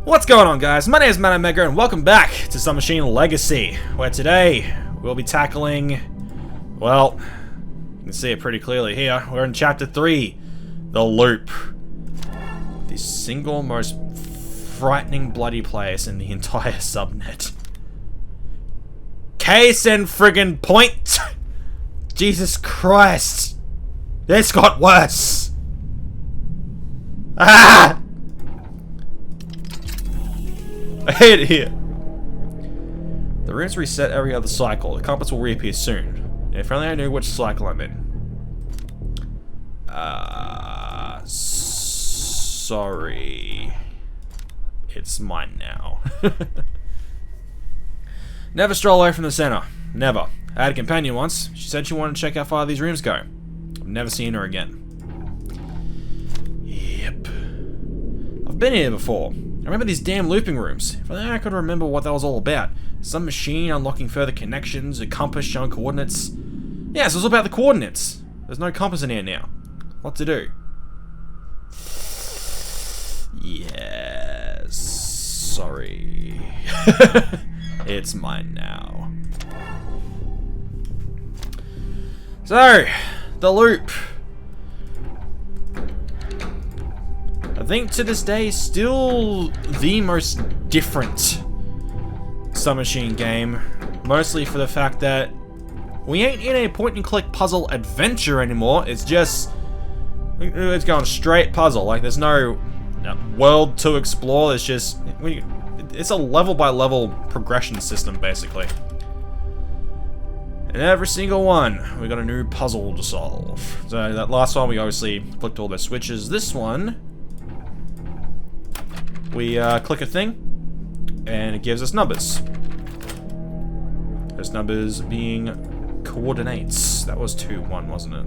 What's going on, guys? My name is Mega and welcome back to Submachine Legacy, where today we'll be tackling, well, you can see it pretty clearly here. We're in Chapter 3, The Loop. The single most frightening bloody place in the entire subnet. Case in friggin' point! Jesus Christ! This got worse! Ah! I hate it here. The rooms reset every other cycle. The compass will reappear soon. If only I knew which cycle I'm in. Sorry. It's mine now. Never stroll away from the center. Never. I had a companion once. She said she wanted to check how far these rooms go. I've never seen her again. Yep. I've been here before. I remember these damn looping rooms. If only I could remember what that was all about. Some machine unlocking further connections, a compass showing coordinates. Yeah, so it's all about the coordinates. There's no compass in here now. What to do? Yes. Sorry. It's mine now. So, the loop. I think to this day, still the most different Submachine game. Mostly for the fact that we ain't in a point-and-click puzzle adventure anymore. It's just, it's going straight puzzle. Like, there's no world to explore. It's just, it's a level-by-level progression system, basically. And every single one, we got a new puzzle to solve. So that last one, we obviously flicked all the switches. This one, we click a thing, and it gives us numbers. Those numbers being coordinates. That was 2-1, wasn't it?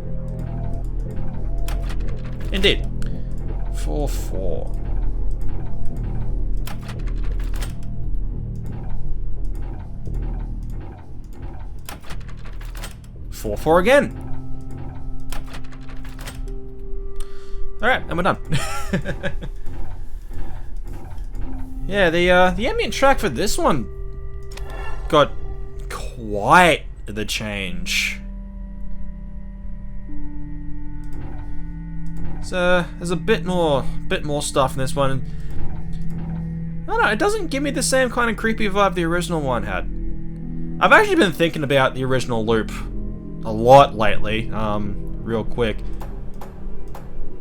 Indeed. 4-4. 4-4 again. Alright, and we're done. Yeah, the ambient track for this one got quite the change. So there's a bit more stuff in this one. I don't know, it doesn't give me the same kind of creepy vibe the original one had. I've actually been thinking about the original loop a lot lately, real quick.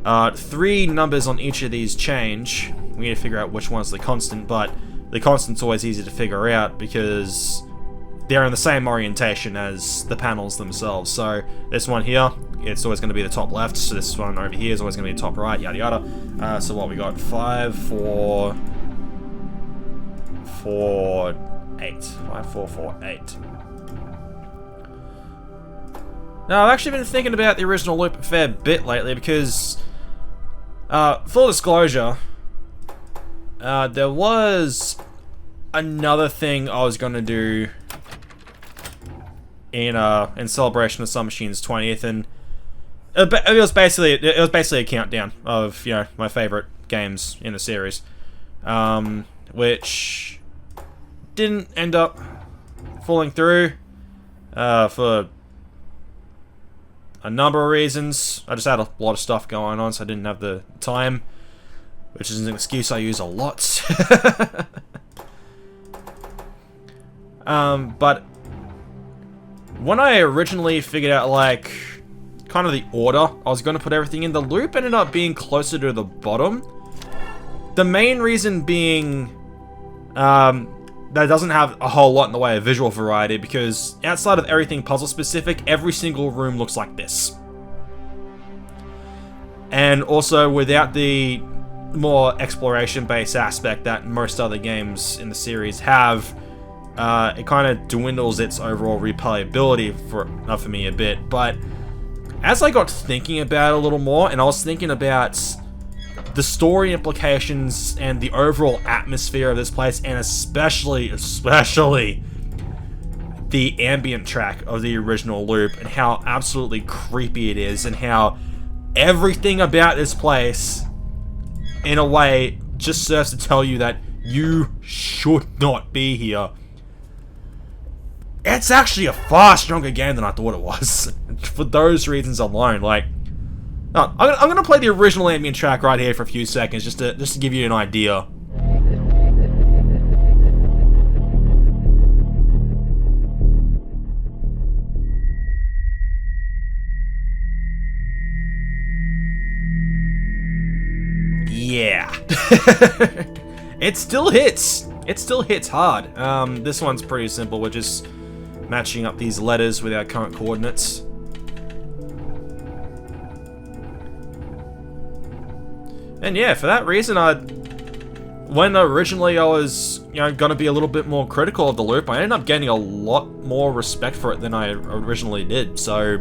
3 numbers on each of these change. We need to figure out which one's the constant, but the constant's always easy to figure out because they're in the same orientation as the panels themselves. So this one here, it's always going to be the top left. So this one over here is always going to be the top right, yada yada. So what we got? 5, 4, 4, 8. 5, 4, 4, 8. Now, I've actually been thinking about the original loop a fair bit lately because, full disclosure, there was another thing I was gonna do in celebration of Submachine's 20th, and it was basically a countdown of, you know, my favorite games in the series, which didn't end up falling through for a number of reasons. I just had a lot of stuff going on, so I didn't have the time, which is an excuse I use a lot. But when I originally figured out, like, kind of the order I was going to put everything in, the loop ended up being closer to the bottom. The main reason being that it doesn't have a whole lot in the way of visual variety, because outside of everything puzzle specific, every single room looks like this. And also, without the more exploration-based aspect that most other games in the series have, it kind of dwindles its overall replayability for me a bit. But as I got thinking about it a little more, and I was thinking about the story implications and the overall atmosphere of this place, and especially the ambient track of the original loop, and how absolutely creepy it is, and how everything about this place, in a way, just serves to tell you that You should not be here. It's actually a far stronger game than I thought it was. For those reasons alone, like... Oh, I'm gonna play the original ambient track right here for a few seconds, just to give you an idea. Yeah. It still hits. It still hits hard. This one's pretty simple. We're just matching up these letters with our current coordinates. And yeah, for that reason, when originally I was, gonna be a little bit more critical of the loop, I ended up gaining a lot more respect for it than I originally did. So,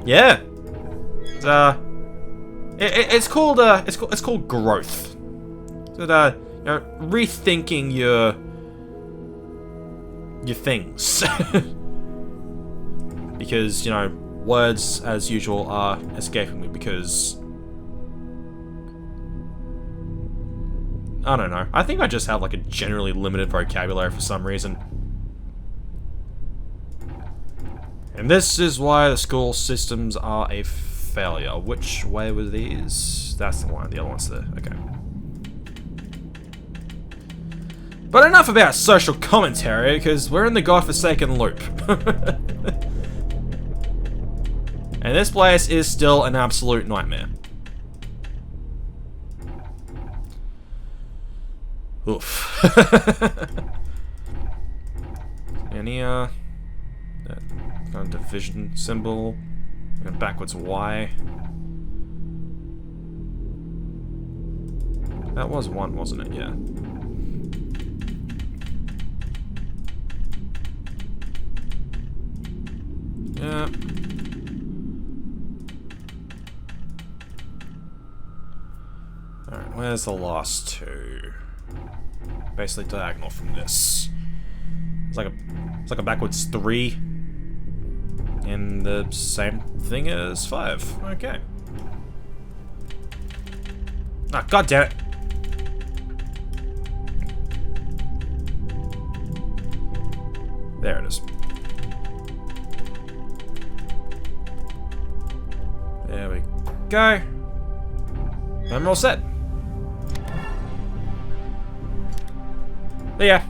yeah, it's called growth. So, rethinking your things, because words as usual are escaping me because. I don't know. I think I just have like a generally limited vocabulary for some reason. And this is why the school systems are a failure. Which way were these? That's the one. The other one's there. Okay. But enough about social commentary, because we're in the godforsaken loop. And this place is still an absolute nightmare. Oof. Any that kind of division symbol, and backwards Y. That was one, wasn't it? Yeah. Yeah. Alright, where's the last two? Basically diagonal from this. It's like a backwards 3. And the same thing as 5. Okay. Ah, god damn it. There it is. There we go. And we're all set. But yeah,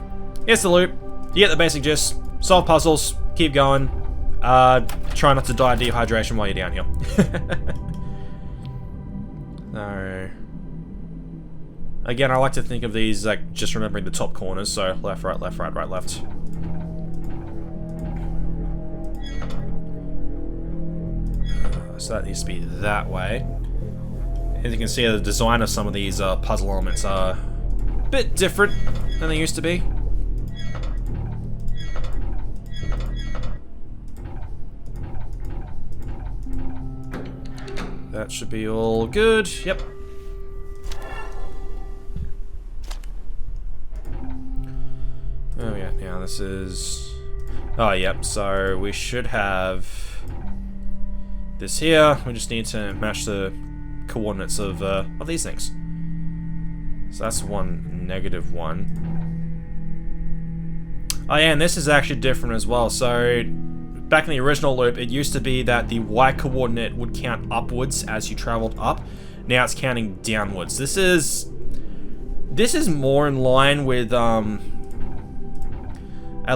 here's the loop. You get the basic gist. Solve puzzles. Keep going. Try not to die of dehydration while you're down here. So, again, I like to think of these like just remembering the top corners. So left, right, right, left. So that needs to be that way. As you can see, the design of some of these puzzle elements are a bit different than they used to be. That should be all good. Yep. Oh yeah, now this is... Oh yep, so we should have this here. We just need to match the coordinates of these things. So that's one, negative 1. Oh yeah, and this is actually different as well. So back in the original loop, it used to be that the Y coordinate would count upwards as you traveled up. Now it's counting downwards. This is more in line with at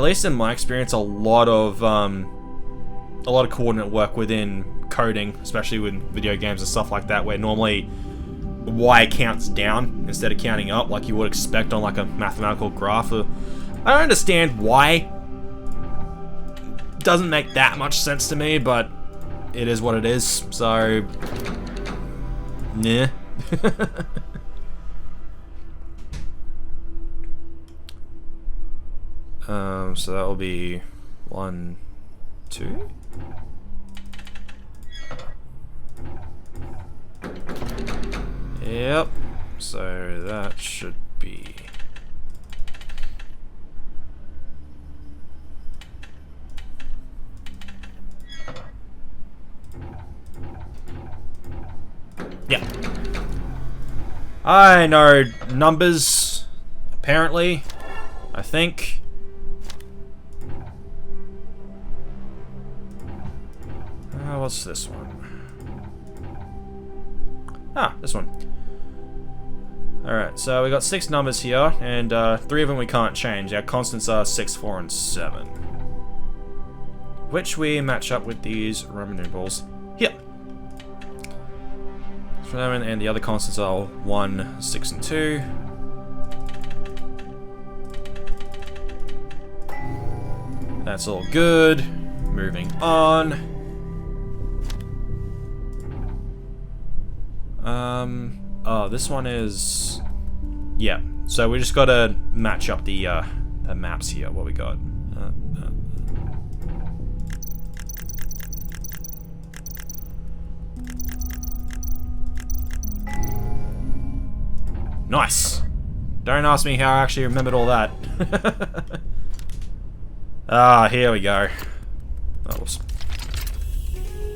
least in my experience, a lot of coordinate work within coding, especially with video games and stuff like that, where normally Y counts down instead of counting up like you would expect on like a mathematical graph. I don't understand why. Doesn't make that much sense to me, but it is what it is, so yeah. So that will be 1, 2. Yep. So that should be. Yeah. I know numbers. Apparently, I think. What's this one? Ah, this one. Alright, so we got 6 numbers here, and 3 of them we can't change. Our constants are 6, 4, and 7. Which we match up with these Roman numerals here. And the other constants are 1, 6, and 2. That's all good. Moving on. Oh, this one is... Yeah, so we just gotta match up the maps here, what we got. Nice! Don't ask me how I actually remembered all that. Ah, here we go. Oh, whoops.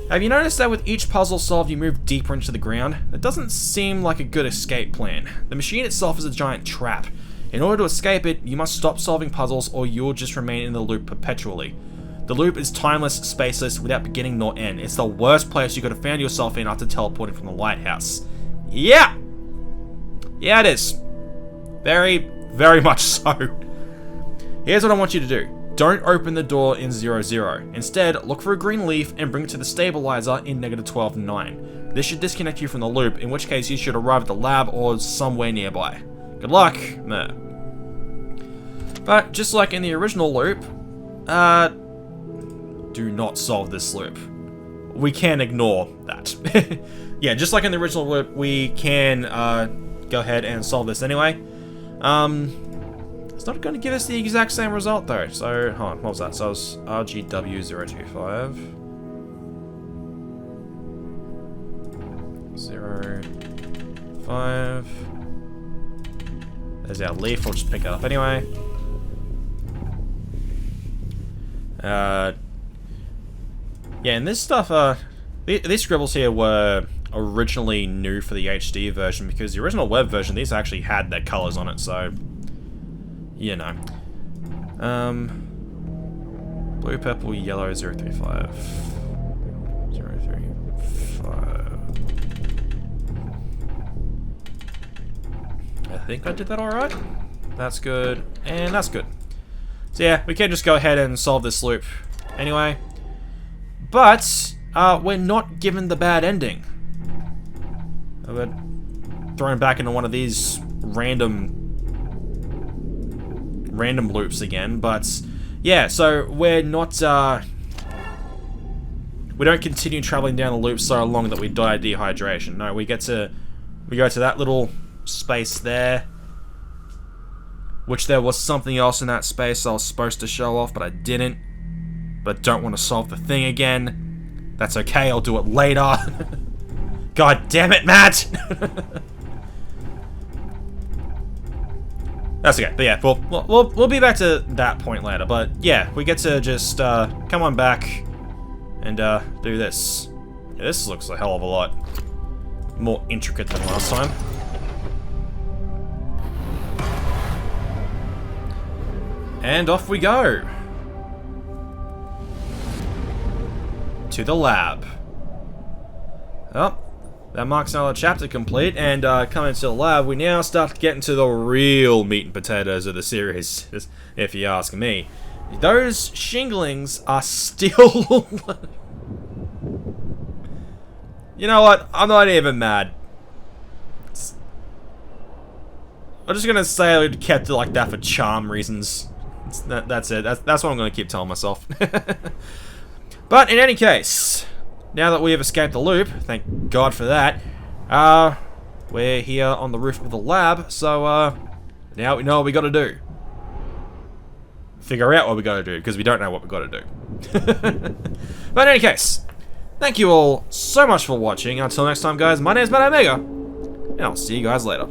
Have you noticed that with each puzzle solved you move deeper into the ground? That doesn't seem like a good escape plan. The machine itself is a giant trap. In order to escape it, you must stop solving puzzles or you'll just remain in the loop perpetually. The loop is timeless, spaceless, without beginning nor end. It's the worst place you could have found yourself in after teleporting from the lighthouse. Yeah! Yeah, it is. Very, very much so. Here's what I want you to do. Don't open the door in 0, 0. Instead, look for a green leaf and bring it to the stabilizer in -12, 9. This should disconnect you from the loop, in which case you should arrive at the lab or somewhere nearby. Good luck. Meh. But just like in the original loop, do not solve this loop. We can ignore that. Yeah, just like in the original loop, we can go ahead and solve this anyway. It's not going to give us the exact same result though, so hold on, what was that? So it was RGW025 05. There's our leaf, we'll just pick it up anyway. Yeah, and this stuff, these scribbles here were originally new for the HD version because the original web version, these actually had their colors on it, so you know. Blue, purple, yellow, 035. 035. I think I did that alright. That's good, and that's good. So yeah, we can just go ahead and solve this loop anyway. But, we're not given the bad ending. We're thrown back into one of these random loops again, but yeah, so we're not, we don't continue traveling down the loop so long that we die of dehydration. No, we go to that little space there, which there was something else in that space I was supposed to show off, but I didn't. But I don't want to solve the thing again. That's okay, I'll do it later. God damn it, Matt! That's okay, but yeah, we'll be back to that point later, but yeah, we get to just, come on back and, do this. Yeah, this looks a hell of a lot more intricate than last time. And off we go! To the lab. Oh. That marks another chapter complete, and coming to the lab, we now start to get into the real meat and potatoes of the series, if you ask me. Those shinglings are still... You know what? I'm not even mad. I'm just gonna say I kept it like that for charm reasons. That's it. That's what I'm gonna keep telling myself. But in any case... Now that we have escaped the loop, thank God for that, we're here on the roof of the lab, so, now we know what we gotta do. Figure out what we gotta do, because we don't know what we gotta do. But in any case, thank you all so much for watching. Until next time, guys, my name is Matt Omega, and I'll see you guys later.